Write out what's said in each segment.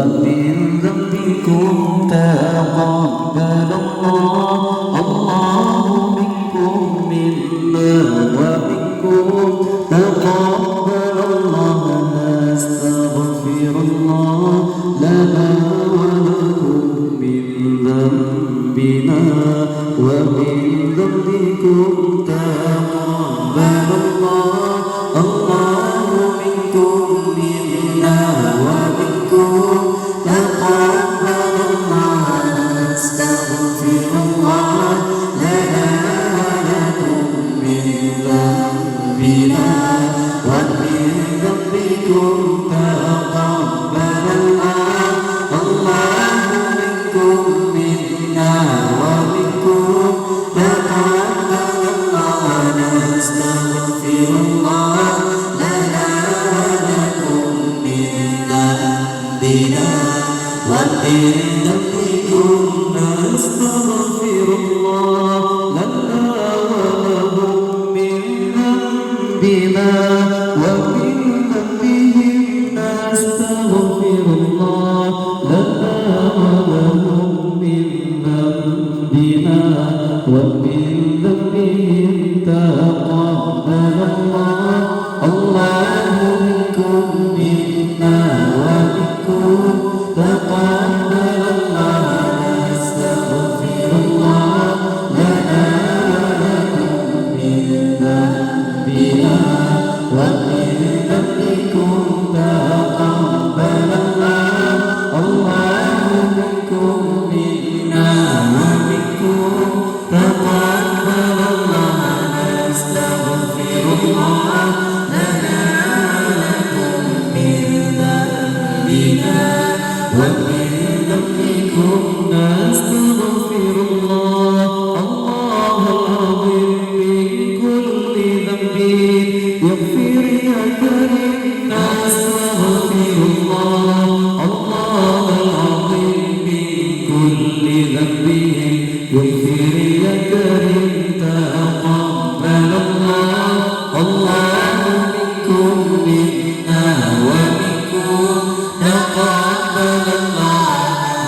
ومن ذنبكم تقبل الله منكم منا ومنكم تقبل الله نستغفر الله لنا ولكم من ذنبنا ومن ذنبكم تقبل الله منكم منا ومنكم تقبل الله نستغفر الله لنا ولكم من ذنبنا ومن ذنبكم تقبل الله منكم منا ومنكم تقبل الله نستغفر الله لنا ولكم من ذنبنا ومن ذنبكم نستغفر الله لنا ولهم من ذنبنا ومن ذنبهم نستغفر الله لنا ولهم من ذنبنا ومن ذنبهم تقبل الله منكم منا ومنكم تقبل الله نستغفر الله لنا ولكم من ذنبنا ومن ذنبكم تقبل الله منكم منا ومنكم تقبل الله نستغفر الله لنا ولكم من ذنبنا ومن ذنبكم نستغفر الله العظيم من كل ذنب يغفر يا كريم نستغفر الله العظيم من كل ذنب يغفر يا كريم تقبل الله منكم منا ومنكم تقبل الله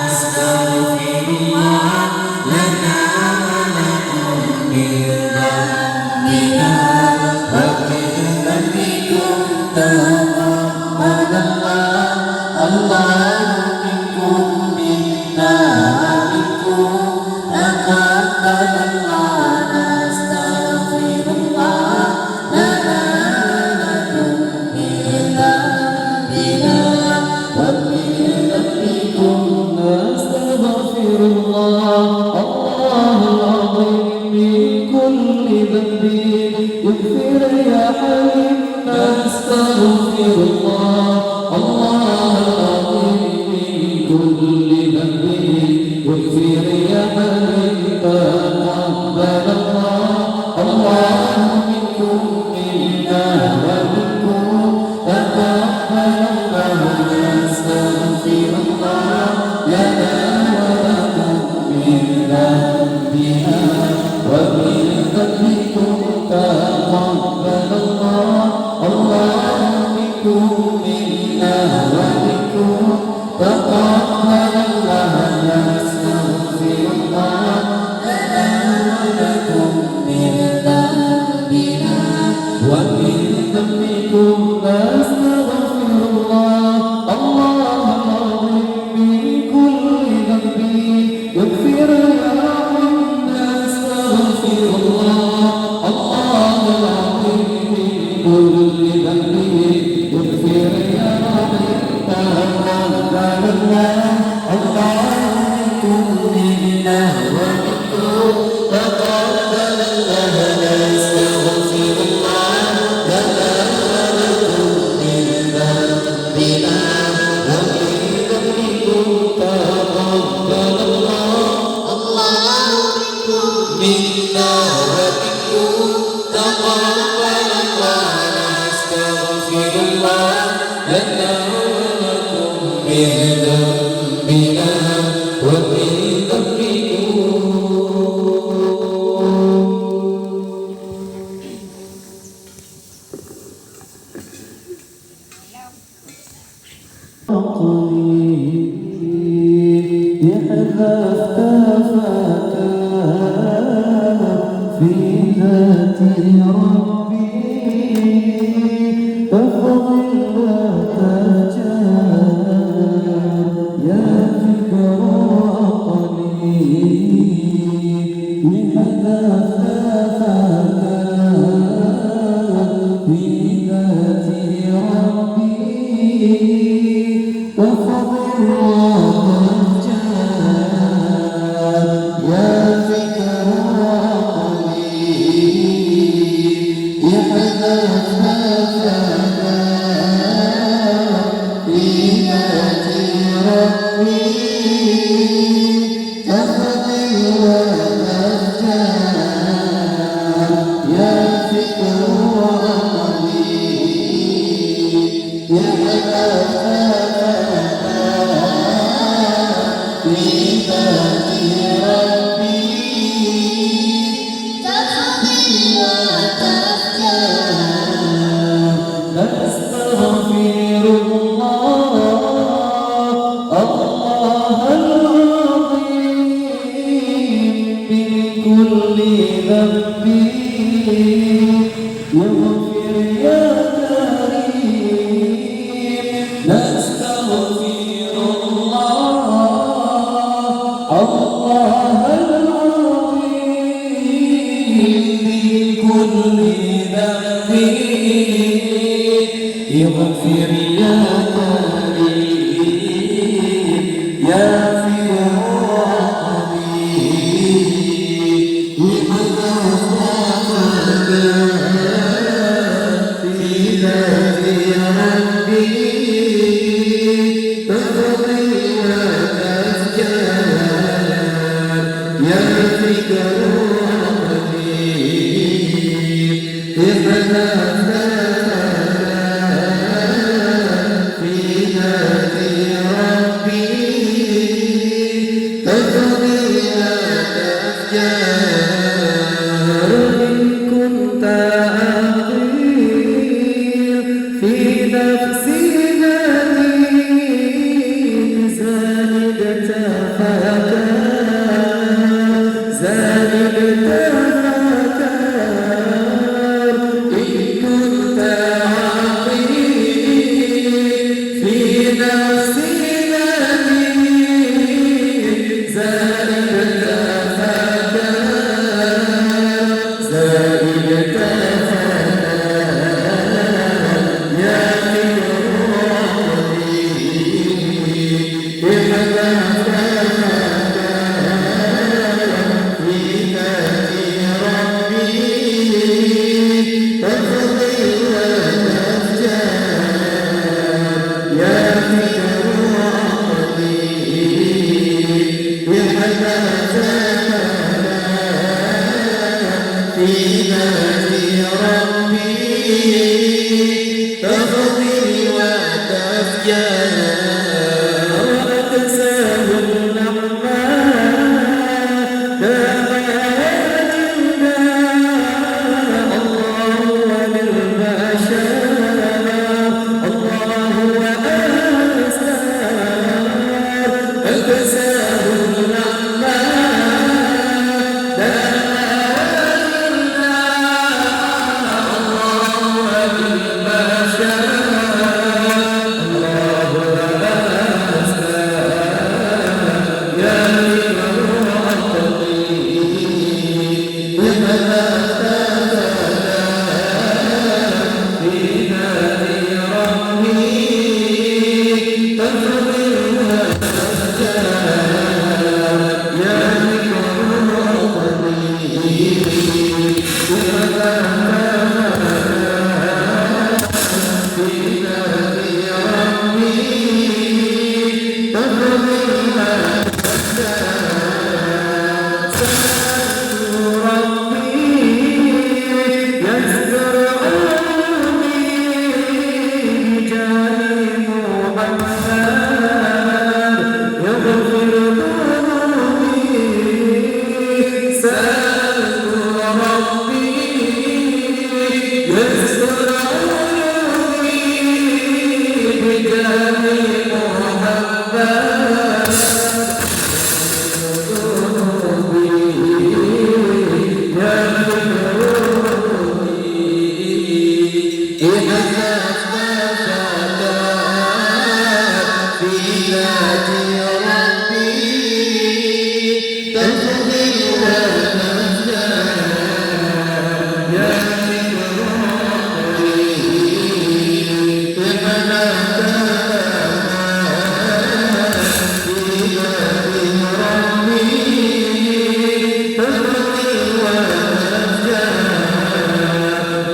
نستغفر الله لنا ولكم من ذنبنا ومن ذنبكم تقبل الله منكم منا ومنكم تقبل الله نستغفر الله لنا ولكم من ذنبنا ومن ذنبكم نستغفر الله العظيم من كل ذنب يغفر يا حليم نستغفر الله العظيم من كل ذنب يغفر يا حليم تقبل الله منكم منا ومنكم تقبل الله نستغفر الله لنا ولكم من ذنبنا ومن ذنبكم تقبل الله منكم منا ومنكم تقبل الله نستغفر الله لنا ولكم من ذنبنا ومن ذنبكم نستغفر الله العظيم من كل ذنب يغفر يا رحيم نستغفر الله العظيم من كل ذنب يغفر يا رحيم تقبل الله منكم منا ومنكم تقبل الله نستغفر الله لنا ولكم من ذنبنا ومن ذنبكم تقبل الله منكم منا ومنكم تقبل الله نستغفر الله لنا ولكم من ذنبنا ومن ذنبكم في ذات ربي ففضل وتفجر يا فكر عقلي لماذا اختفاك في ذات ربي ففضل وتفجر يا فكر يغفر يا كريم نستغفر الله الله العظيم من كل ذنب يغفر يا كريم يا يا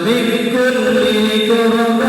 من كل كربات